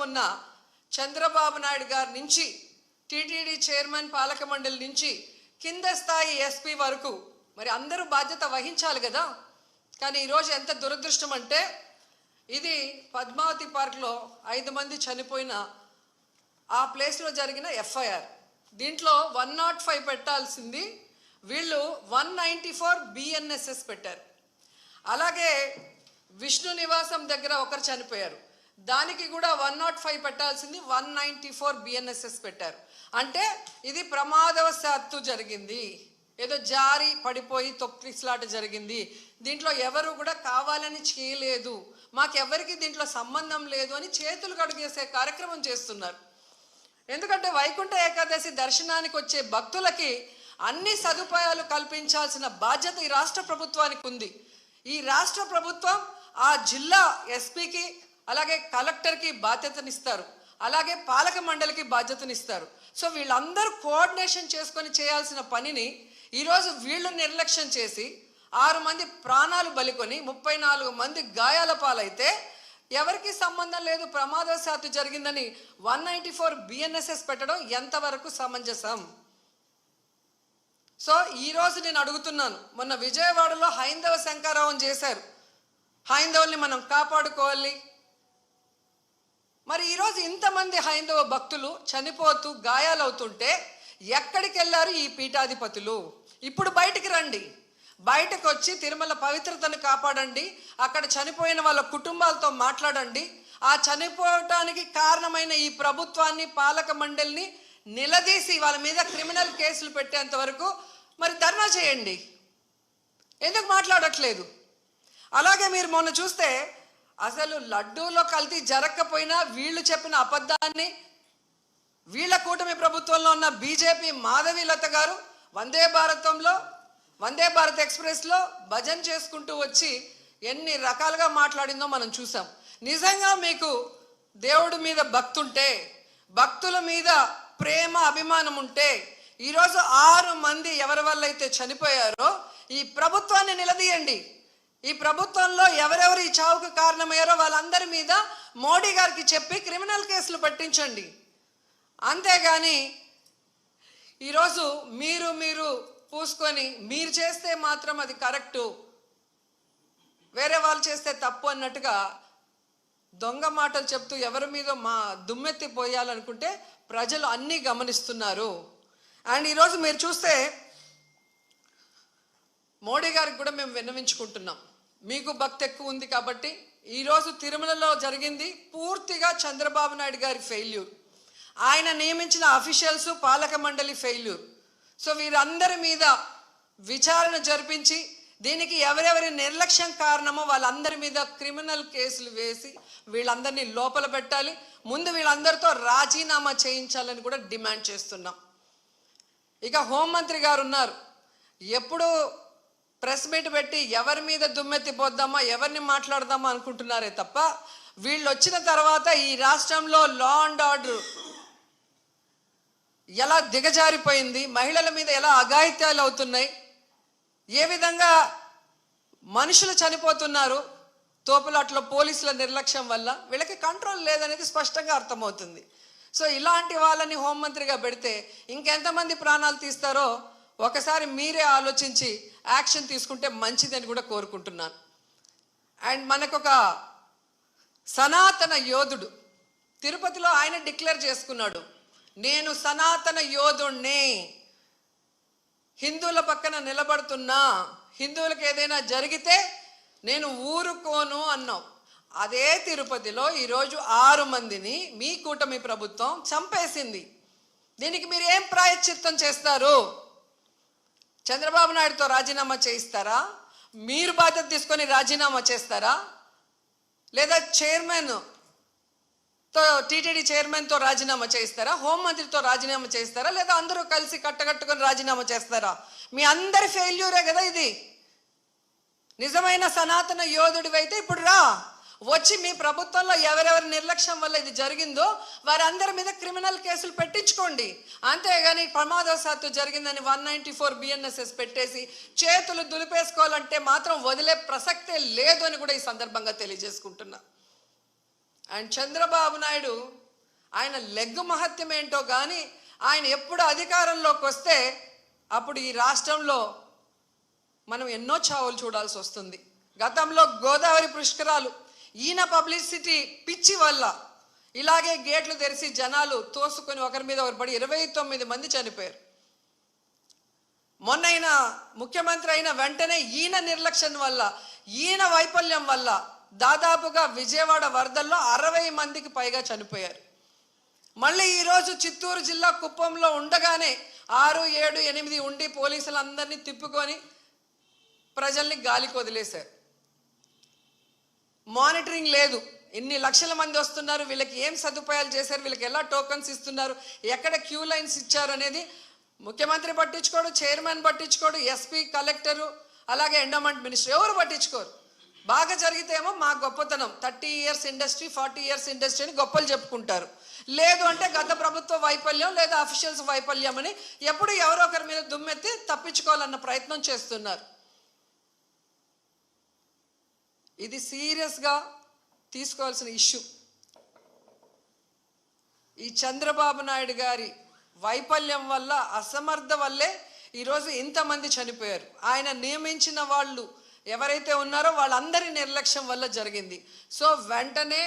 ఉన్న చంద్రబాబు నాయుడు గారి నుంచి టీటీడీ చైర్మన్ పాలక మండలి నుంచి కింద స్థాయి ఎస్పీ వరకు మరి అందరూ బాధ్యత వహించాలి కదా. కానీ ఈరోజు ఎంత దురదృష్టం అంటే ఇది పద్మావతి పార్క్లో 5 మంది చనిపోయిన ఆ ప్లేస్లో జరిగిన ఎఫ్ఐఆర్. దీంట్లో 105 పెట్టాల్సింది వీళ్ళు 194 BNSS పెట్టారు. అలాగే విష్ణు నివాసం దగ్గర ఒకరు చనిపోయారు, దానికి కూడా 105 పెట్టాల్సింది 194 BNSS పెట్టారు. అంటే ఇది ప్రమాదవశాత్తు జరిగింది, ఏదో జారి పడిపోయి తొక్కిసలాట జరిగింది, దీంట్లో ఎవరు కూడా కావాలని చేయలేదు, మాకెవరికి దీంట్లో సంబంధం లేదు అని చేతులు కడుగేసే కార్యక్రమం చేస్తున్నారు. ఎందుకంటే వైకుంఠ ఏకాదశి దర్శనానికి వచ్చే భక్తులకి అన్ని సదుపాయాలు కల్పించాల్సిన బాధ్యత ఈ రాష్ట్ర ప్రభుత్వానికి ఉంది. ఈ రాష్ట్ర ప్రభుత్వం ఆ జిల్లా ఎస్పీకి అలాగే కలెక్టర్కి బాధ్యతనిస్తారు, అలాగే పాలక మండలికి బాధ్యతనిస్తారు. సో వీళ్ళందరూ కోఆర్డినేషన్ చేసుకొని చేయాల్సిన పనిని ఈరోజు వీళ్ళు నిర్లక్ష్యం చేసి 6 మంది ప్రాణాలు బలికొని 34 మంది గాయాల పాలైతే ఎవరికి సంబంధం లేదు, ప్రమాదవశాత్తు జరిగిందని 194 BNSS పెట్టడం ఎంతవరకు సమంజసం? సో ఈరోజు నేను అడుగుతున్నాను, మొన్న విజయవాడలో హైందవ శంకారావం చేశారు, హైందవుల్ని మనం కాపాడుకోవాలి. మరి ఈరోజు ఇంతమంది హైందవ భక్తులు చనిపోతూ గాయాలవుతుంటే ఎక్కడికి వెళ్ళారు ఈ పీఠాధిపతులు? ఇప్పుడు బయటికి రండి, బయటకు వచ్చి తిరుమల పవిత్రతను కాపాడండి, అక్కడ చనిపోయిన వాళ్ళ కుటుంబాలతో మాట్లాడండి, ఆ చనిపోవటానికి కారణమైన ఈ ప్రభుత్వాన్ని పాలక మండలిని నిలదీసి వాళ్ళ మీద క్రిమినల్ కేసులు పెట్టేంత వరకు మరి ధర్నా చేయండి. ఎందుకు మాట్లాడట్లేదు? అలాగే మీరు మొన్న చూస్తే అసలు లడ్డూలో కల్తీ జరగకపోయినా వీళ్ళు చెప్పిన అబద్ధాన్ని వీళ్ళ కూటమి ప్రభుత్వంలో ఉన్న బీజేపీ మాధవీలత గారు వందే భారత్ ఎక్స్ప్రెస్లో భజన చేసుకుంటూ వచ్చి ఎన్ని రకాలుగా మాట్లాడిందో మనం చూసాం. నిజంగా మీకు దేవుడి మీద భక్తి ఉంటే, భక్తుల మీద ప్రేమ అభిమానం ఉంటే ఈరోజు 6 మంది ఎవరి వల్ల అయితే చనిపోయారో ఈ ప్రభుత్వాన్ని నిలదీయండి. ఈ ప్రభుత్వంలో ఎవరెవరు ఈ చావుకు కారణమయ్యారో వాళ్ళందరి మీద మోడీ గారికి చెప్పి క్రిమినల్ కేసులు పట్టించండి. అంతేగాని ఈరోజు మీరు పూసుకొని మీరు చేస్తే మాత్రం అది కరెక్టు, వేరే వాళ్ళు చేస్తే తప్పు అన్నట్టుగా దొంగ మాటలు చెప్తూ ఎవరి మీద దుమ్మెత్తి పోయాలనుకుంటే ప్రజలు అన్నీ గమనిస్తున్నారు. అండ్ ఈరోజు మీరు చూస్తే మోడీ గారికి కూడా మేము విన్నవించుకుంటున్నాం, మీకు భక్తి ఎక్కువ ఉంది కాబట్టి ఈరోజు తిరుమలలో జరిగింది పూర్తిగా చంద్రబాబు నాయుడు గారి ఫెయిల్యూర్, ఆయన నియమించిన అఫీషియల్స్ పాలక మండలి ఫెయిల్యూర్. సో వీరందరి మీద విచారణ జరిపించి దీనికి ఎవరెవరి నిర్లక్ష్యం కారణమో వాళ్ళందరి మీద క్రిమినల్ కేసులు వేసి వీళ్ళందరినీ లోపల పెట్టాలి. ముందు వీళ్ళందరితో రాజీనామా చేయించాలని కూడా డిమాండ్ చేస్తున్నాం. ఇక హోంమంత్రి గారు ఉన్నారు, ఎప్పుడు ప్రెస్ మీట్ పెట్టి ఎవరి మీద దుమ్మెత్తి పోద్దామా, ఎవరిని మాట్లాడదామా అనుకుంటున్నారే తప్ప వీళ్ళు వచ్చిన తర్వాత ఈ రాష్ట్రంలో లా అండ్ ఆర్డర్ ఎలా దిగజారిపోయింది, మహిళల మీద ఎలా అఘాయిత్యాలు అవుతున్నాయి, ఏ విధంగా మనుషులు చనిపోతున్నారు తోపులాట్లో పోలీసుల నిర్లక్ష్యం వల్ల, వీళ్ళకి కంట్రోల్ లేదనేది స్పష్టంగా అర్థమవుతుంది. సో ఇలాంటి వాళ్ళని హోంమంత్రిగా పెడితే ఇంకెంతమంది ప్రాణాలు తీస్తారో ఒకసారి మీరే ఆలోచించి యాక్షన్ తీసుకుంటే మంచిదని కూడా కోరుకుంటున్నాను. అండ్ మనకొక సనాతన యోధుడు తిరుపతిలో ఆయన డిక్లేర్ చేసుకున్నాడు, నేను సనాతన యోధుణ్ణి, హిందువుల పక్కన నిలబడుతున్నా, హిందువులకు ఏదైనా జరిగితే నేను ఊరుకోను అన్నావు. అదే తిరుపతిలో ఈరోజు 6 మందిని మీ కూటమి ప్రభుత్వం చంపేసింది. దీనికి మీరు ఏం ప్రాయశ్చిత్తం చేస్తారు? చంద్రబాబు నాయుడుతో రాజీనామా చేయిస్తారా? మీరు బాధ్యత తీసుకొని రాజీనామా చేస్తారా? లేదా టీటీడీ చైర్మన్తో రాజీనామా చేయిస్తారా? హోంమంత్రితో రాజీనామా చేయిస్తారా? లేదా అందరూ కలిసి కట్టకట్టుకొని రాజీనామా చేస్తారా? మీ అందరి ఫెయిల్యూరే కదా ఇది. నిజమైన సనాతన యోధుడివైతే ఇప్పుడు రా, వచ్చి మీ ప్రభుత్వంలో ఎవరెవరి నిర్లక్ష్యం వల్ల ఇది జరిగిందో వారందరి మీద క్రిమినల్ కేసులు పెట్టించుకోండి. అంతేగాని ప్రమాదవశాత్తు జరిగిందని 194 BNSS పెట్టేసి చేతులు దులిపేసుకోవాలంటే మాత్రం వదిలే ప్రసక్తే లేదు అని కూడా ఈ సందర్భంగా తెలియజేసుకుంటున్నా. అండ్ చంద్రబాబు నాయుడు ఆయన లెగ్ మహత్యం ఏంటో కానీ ఆయన ఎప్పుడు అధికారంలోకి వస్తే అప్పుడు ఈ రాష్ట్రంలో మనం ఎన్నో చావులు చూడాల్సి వస్తుంది. గతంలో గోదావరి పుష్కరాలు ఈయన పబ్లిసిటీ పిచ్చి వల్ల ఇలాగే గేట్లు తెరిచి జనాలు తోసుకొని ఒకరి మీద ఒకరు పడి 29 మంది చనిపోయారు. మొన్న ముఖ్యమంత్రి అయిన వెంటనే ఈయన నిర్లక్ష్యం వల్ల, ఈయన వైఫల్యం వల్ల దాదాపుగా విజయవాడ వరదల్లో 60 మందికి పైగా చనిపోయారు. మళ్ళీ ఈరోజు చిత్తూరు జిల్లా కుప్పంలో ఉండగానే 6, 7, 8 ఉండి పోలీసులందరినీ తిప్పుకొని ప్రజల్ని గాలికి వదిలేశారు. మానిటరింగ్ లేదు. ఎన్ని లక్షల మంది వస్తున్నారు, వీళ్ళకి ఏం సదుపాయాలు చేశారు, వీళ్ళకి ఎలా టోకన్స్ ఇస్తున్నారు, ఎక్కడ క్యూ లైన్స్ ఇచ్చారు అనేది ముఖ్యమంత్రి పట్టించుకోడు, చైర్మన్ పట్టించుకోడు, ఎస్పీ, కలెక్టరు, అలాగే ఎండోమెంట్ మినిస్టర్ ఎవరు పట్టించుకోరు. బాగా జరిగితేమో మా గొప్పతనం 30 years ఇండస్ట్రీ, 40 years ఇండస్ట్రీ అని గొప్పలు చెప్పుకుంటారు. లేదు అంటే గత ప్రభుత్వ వైఫల్యం లేదా అఫీషియల్స్ వైఫల్యం అని ఎప్పుడు ఎవరో ఒకరి మీద దుమ్మెత్తి తప్పించుకోవాలన్న ప్రయత్నం చేస్తున్నారు. ఇది సీరియస్గా తీసుకోవాల్సిన ఇష్యూ. ఈ చంద్రబాబు నాయుడు గారి వైఫల్యం వల్ల, అసమర్థ వల్లే ఈరోజు ఇంతమంది చనిపోయారు. ఆయన నియమించిన వాళ్ళు ఎవరైతే ఉన్నారో వాళ్ళందరి నిర్లక్ష్యం వల్ల జరిగింది. సో వెంటనే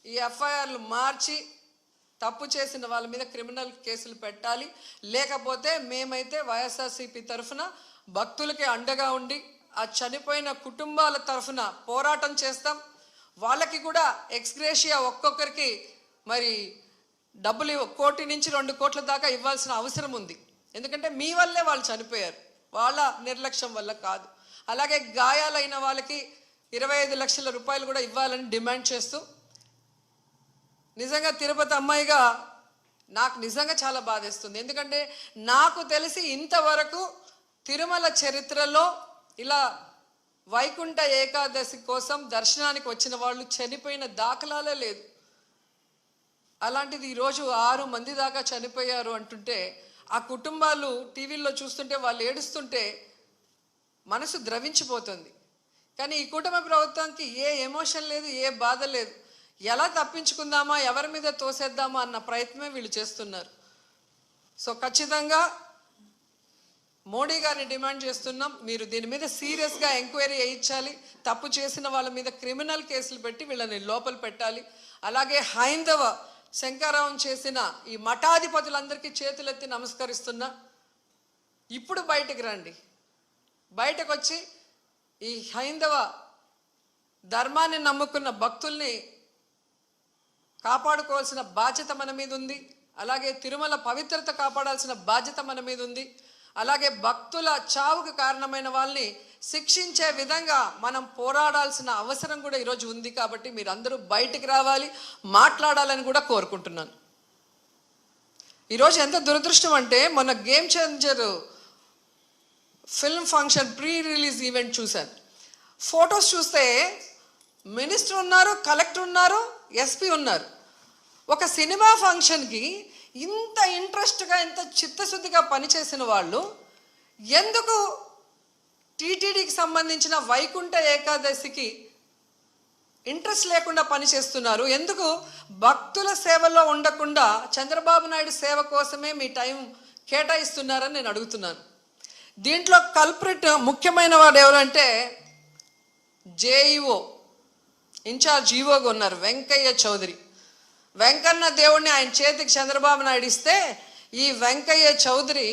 ఈ ఎఫ్ఐఆర్లు మార్చి తప్పు చేసిన వాళ్ళ మీద క్రిమినల్ కేసులు పెట్టాలి. లేకపోతే మేమైతే వైఎస్ఆర్సీపీ తరఫున భక్తులకి అండగా ఉండి ఆ చనిపోయిన కుటుంబాల తరఫున పోరాటం చేస్తాం. వాళ్ళకి కూడా ఎక్స్గ్రేషియా ఒక్కొక్కరికి మరి డబ్బులు 1 కోటి నుంచి 2 కోట్ల దాకా ఇవ్వాల్సిన అవసరం ఉంది. ఎందుకంటే మీ వల్లే వాళ్ళు చనిపోయారు, వాళ్ళ నిర్లక్ష్యం వల్ల కాదు. అలాగే గాయాలైన వాళ్ళకి 25 లక్షల రూపాయలు కూడా ఇవ్వాలని డిమాండ్ చేస్తూ, నిజంగా తిరుపతి అమ్మాయిగా నాకు నిజంగా చాలా బాధేస్తుంది. ఎందుకంటే నాకు తెలిసి ఇంతవరకు తిరుమల చరిత్రలో ఇలా వైకుంఠ ఏకాదశి కోసం దర్శనానికి వచ్చిన వాళ్ళు చనిపోయిన దాఖలాలే లేదు. అలాంటిది ఈరోజు 6 మంది దాకా చనిపోయారు అంటుంటే, ఆ కుటుంబాలు టీవీల్లో చూస్తుంటే వాళ్ళు ఏడుస్తుంటే మనసు ద్రవించిపోతుంది. కానీ ఈ కుటుంబ ప్రభుత్వానికి ఏ ఎమోషన్ లేదు, ఏ బాధ లేదు. ఎలా తప్పించుకుందామా, ఎవరి మీద తోసేద్దామా అన్న ప్రయత్నమే వీళ్ళు చేస్తున్నారు. సో ఖచ్చితంగా మోడీ గారిని డిమాండ్ చేస్తున్నాం, మీరు దీని మీద సీరియస్గా ఎంక్వైరీ చేయించాలి. తప్పు చేసిన వాళ్ళ మీద క్రిమినల్ కేసులు పెట్టి వీళ్ళని లోపల పెట్టాలి. అలాగే హైందవ శంకరావం చేసిన ఈ మఠాధిపతులందరికీ చేతులెత్తి నమస్కరిస్తున్నా, ఇప్పుడు బయటకు రండి. బయటకు వచ్చి ఈ హైందవ ధర్మాన్ని నమ్ముకున్న భక్తుల్ని కాపాడుకోవాల్సిన బాధ్యత మన మీద ఉంది. అలాగే తిరుమల పవిత్రత కాపాడాల్సిన బాధ్యత మన మీద ఉంది. అలాగే భక్తుల చావుకు కారణమైన వాళ్ళని శిక్షించే విధంగా మనం పోరాడాల్సిన అవసరం కూడా ఈరోజు ఉంది. కాబట్టి మీరందరూ బయటికి రావాలి, మాట్లాడాలని కూడా కోరుకుంటున్నాను. ఈరోజు ఎంత దురదృష్టం అంటే, మొన్న game changer film function pre release event చూశాను. ఫొటోస్ చూస్తే మినిస్టర్ ఉన్నారు, కలెక్టర్ ఉన్నారు, ఎస్పీ ఉన్నారు. ఒక సినిమా ఫంక్షన్కి ఇంత ఇంట్రెస్ట్గా, ఇంత చిత్తశుద్ధిగా పనిచేసిన వాళ్ళు ఎందుకు టీటీడీకి సంబంధించిన వైకుంఠ ఏకాదశికి ఇంట్రెస్ట్ లేకుండా పనిచేస్తున్నారు? ఎందుకు భక్తుల సేవలో ఉండకుండా చంద్రబాబు నాయుడు సేవ కోసమే మీ టైం కేటాయిస్తున్నారని నేను అడుగుతున్నాను. దీంట్లో కల్ప్రిట్ ముఖ్యమైన వాడు ఎవరంటే జేఈఓ, ఇన్ఛార్జ్ ఈఓగా ఉన్నారు వెంకయ్య చౌదరి. వెంకన్న దేవుడిని ఆయన చేతికి చంద్రబాబు నాయుడు ఇస్తే, ఈ వెంకయ్య చౌదరి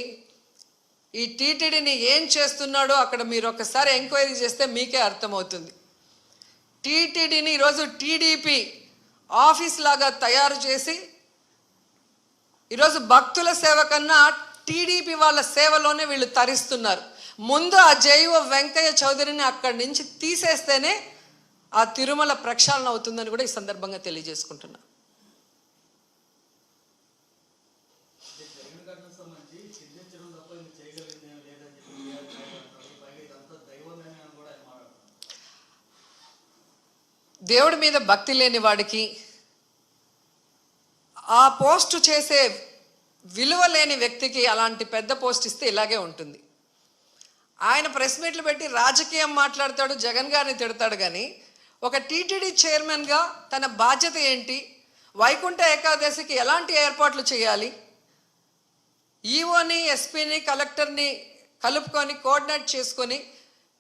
ఈ టీటీడీని ఏం చేస్తున్నాడో అక్కడ మీరు ఒకసారి ఎంక్వైరీ చేస్తే మీకే అర్థమవుతుంది. టీటీడీని ఈరోజు టీడీపీ ఆఫీస్ లాగా తయారు చేసి ఈరోజు భక్తుల సేవ కన్నా టీడీపీ వాళ్ళ సేవలోనే వీళ్ళు తరిస్తున్నారు. ముందు ఆ జేఈఓ వెంకయ్య చౌదరిని అక్కడి నుంచి తీసేస్తేనే ఆ తిరుమల ప్రక్షాళన అవుతుందని కూడా ఈ సందర్భంగా తెలియజేసుకుంటున్నా. దేవుడి మీద భక్తి లేని వాడికి ఆ పోస్టు చేసే విలువ లేని వ్యక్తికి అలాంటి పెద్ద పోస్ట్ ఇస్తే ఇలాగే ఉంటుంది. ఆయన ప్రెస్ మీట్లు పెట్టి రాజకీయం మాట్లాడతాడు, జగన్ గారిని తిడతాడు. కానీ ఒక టీటీడీ చైర్మన్గా తన బాధ్యత ఏంటి, వైకుంఠ ఏకాదశికి ఎలాంటి ఏర్పాట్లు చేయాలి, ఈఓని ఎస్పీని కలెక్టర్ని కలుపుకొని కోఆర్డినేట్ చేసుకొని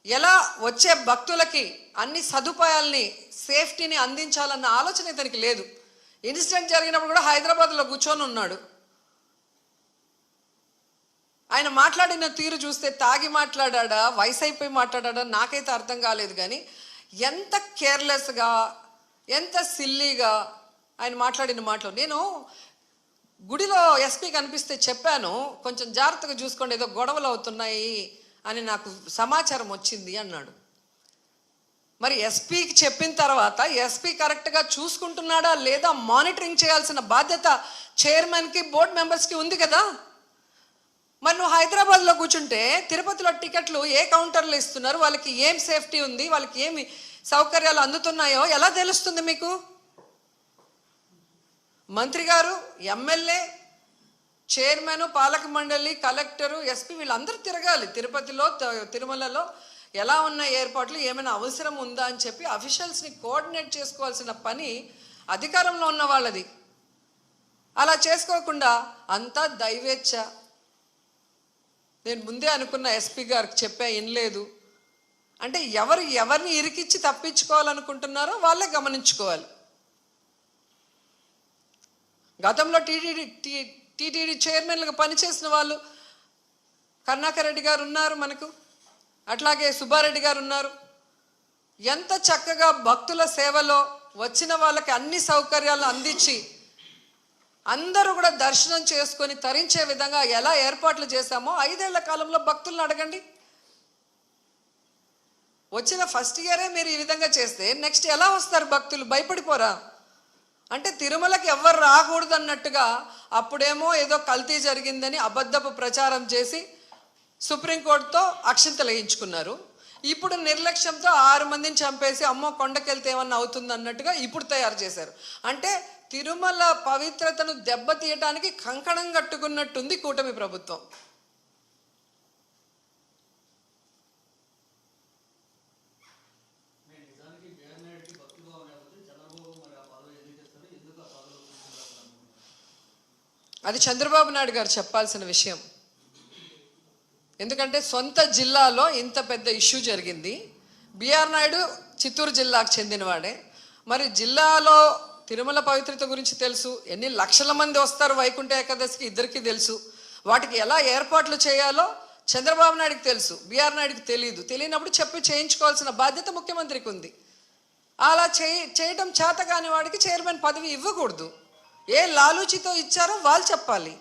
ఎలా వచ్చే భక్తులకి అన్ని సదుపాయాల్ని సేఫ్టీని అందించాలన్న ఆలోచన ఇతనికి లేదు. ఇన్సిడెంట్ జరిగినప్పుడు కూడా హైదరాబాద్లో కూర్చొని ఉన్నాడు. ఆయన మాట్లాడిన తీరు చూస్తే తాగి మాట్లాడా, వయసు అయిపోయి మాట్లాడా నాకైతే అర్థం కాలేదు. కానీ ఎంత కేర్లెస్గా, ఎంత సిల్లీగా ఆయన మాట్లాడిన మాటలు. నేను గుడిలో ఎస్పీ కనిపిస్తే చెప్పాను, కొంచెం జాగ్రత్తగా చూసుకోండి, ఏదో గొడవలు అవుతున్నాయి అని నాకు సమాచారం వచ్చింది అన్నాడు. మరి ఎస్పీకి చెప్పిన తర్వాత ఎస్పీ కరెక్ట్గా చూసుకుంటున్నాడా లేదా మానిటరింగ్ చేయాల్సిన బాధ్యత చైర్మన్కి, బోర్డు మెంబర్స్కి ఉంది కదా. మరి నువ్వు హైదరాబాద్లో కూర్చుంటే తిరుపతిలో టికెట్లు ఏ కౌంటర్లో ఇస్తున్నారు, వాళ్ళకి ఏం సేఫ్టీ ఉంది, వాళ్ళకి ఏమి సౌకర్యాలు అందుతున్నాయో ఎలా తెలుస్తుంది మీకు? మంత్రి గారు, ఎమ్మెల్యే, చైర్మన్, పాలక మండలి, కలెక్టరు, ఎస్పీ వీళ్ళందరూ తిరగాలి. తిరుపతిలో, తిరుమలలో ఎలా ఉన్న ఏర్పాట్లు, ఏమైనా అవసరం ఉందా అని చెప్పి అఫీషియల్స్ని కోఆర్డినేట్ చేసుకోవాల్సిన పని అధికారంలో ఉన్న వాళ్ళది. అలా చేసుకోకుండా అంతా దైవేచ్ఛ. నేను ముందే అనుకున్న ఎస్పీ గారికి చెప్పా, వినలేదు అంటే ఎవరిని ఇరికిచ్చి తప్పించుకోవాలనుకుంటున్నారో వాళ్ళే గమనించుకోవాలి. గతంలో టీటీడీ చైర్మన్లుగా పనిచేసిన వాళ్ళు కరుణాకర్ రెడ్డి గారు ఉన్నారు మనకు, అట్లాగే సుబ్బారెడ్డి గారు ఉన్నారు. ఎంత చక్కగా భక్తుల సేవలో వచ్చిన వాళ్ళకి అన్ని సౌకర్యాలు అందించి అందరూ కూడా దర్శనం చేసుకొని తరించే విధంగా ఎలా ఏర్పాట్లు చేశామో 5 ఏళ్ల కాలంలో భక్తులను అడగండి. వచ్చిన ఫస్ట్ ఇయరే మీరు ఈ విధంగా చేస్తే నెక్స్ట్ ఎలా వస్తారు భక్తులు? భయపడిపోరా? అంటే తిరుమలకి ఎవ్వరు రాకూడదు అన్నట్టుగా అప్పుడేమో ఏదో కల్తీ జరిగిందని అబద్ధపు ప్రచారం చేసి సుప్రీంకోర్టుతో అక్షింతలు వేయించుకున్నారు. ఇప్పుడు నిర్లక్ష్యంతో 6 మందిని చంపేసి అమ్మో కొండకెళ్తే ఏమన్నా అవుతుంది అన్నట్టుగా ఇప్పుడు తయారు చేశారు. అంటే తిరుమల పవిత్రతను దెబ్బతీయటానికి కంకణం కట్టుకున్నట్టుంది కూటమి ప్రభుత్వం. అది చంద్రబాబు నాయుడు గారు చెప్పాల్సిన విషయం. ఎందుకంటే సొంత జిల్లాలో ఇంత పెద్ద ఇష్యూ జరిగింది. బిఆర్ నాయుడు చిత్తూరు జిల్లాకు చెందినవాడే. మరి జిల్లాలో తిరుమల పవిత్రత గురించి తెలుసు, ఎన్ని లక్షల మంది వస్తారు వైకుంఠ ఏకాదశికి ఇద్దరికీ తెలుసు. వాటికి ఎలా ఏర్పాట్లు చేయాలో చంద్రబాబు నాయుడికి తెలుసు, బిఆర్ నాయుడికి తెలియదు. తెలియనప్పుడు చెప్పి చేయించుకోవాల్సిన బాధ్యత ముఖ్యమంత్రికి ఉంది. అలా చేయడం చేత కాని వాడికి చైర్మన్ పదవి ఇవ్వకూడదు. ఏ లాలూచితో ఇచ్చారో వాళ్ళు చెప్పాలి.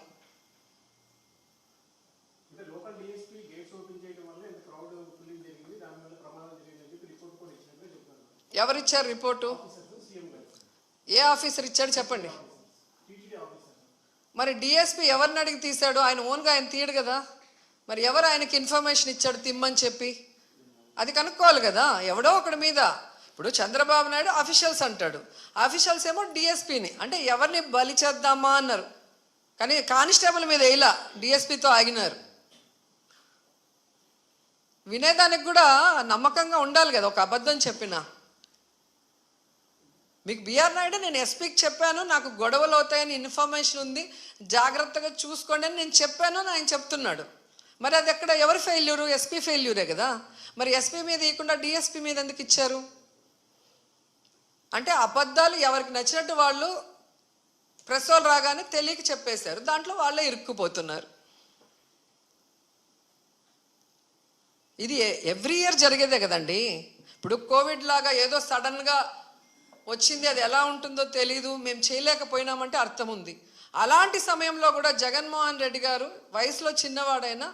ఎవరిచ్చారు రిపోర్టు? ఏ ఆఫీసర్ ఇచ్చాడు చెప్పండి. మరి డిఎస్పీ ఎవరిని అడిగి తీశాడు? ఆయన ఓన్గా ఆయన తీయడు కదా. మరి ఎవరు ఆయనకి ఇన్ఫర్మేషన్ ఇచ్చాడు తిమ్మని చెప్పి? అది కనుక్కోవాలి కదా ఎవడో ఒకడి మీద. ఇప్పుడు చంద్రబాబు నాయుడు అఫీషియల్స్ అంటాడు, అఫీషియల్స్ ఏమో డిఎస్పీని. అంటే ఎవరిని బలి చేద్దామా అన్నారు, కానీ కానిస్టేబుల్ మీద ఇలా డిఎస్పీతో ఆగినారు. వినేదానికి కూడా నమ్మకంగా ఉండాలి కదా. ఒక అబద్ధం చెప్పినా మీకు బిఆర్ నాయుడు నేను ఎస్పీకి చెప్పాను, నాకు గొడవలు అవుతాయని ఇన్ఫర్మేషన్ ఉంది, జాగ్రత్తగా చూసుకోండి అని నేను చెప్పాను అని ఆయన చెప్తున్నాడు. మరి అది ఎక్కడ ఎవరి ఫెయిల్యూరు? ఎస్పీ ఫెయిల్యూరే కదా. మరి ఎస్పీ మీద ఇవ్వకుండా డిఎస్పీ మీద ఎందుకు ఇచ్చారు? అంటే అబద్ధాలు ఎవరికి నచ్చినట్టు వాళ్ళు ప్రెస్ వాళ్ళు రాగానే తెలియక చెప్పేశారు, దాంట్లో వాళ్ళే ఇరుక్కుపోతున్నారు. ఇది ఎవ్రీ ఇయర్ జరిగేదే కదండి. ఇప్పుడు కోవిడ్ లాగా ఏదో సడన్గా వచ్చింది, అది ఎలా ఉంటుందో తెలీదు, మేము చేయలేకపోయినామంటే అర్థం ఉంది. అలాంటి సమయంలో కూడా జగన్మోహన్ రెడ్డి గారు వయసులో చిన్నవాడైనా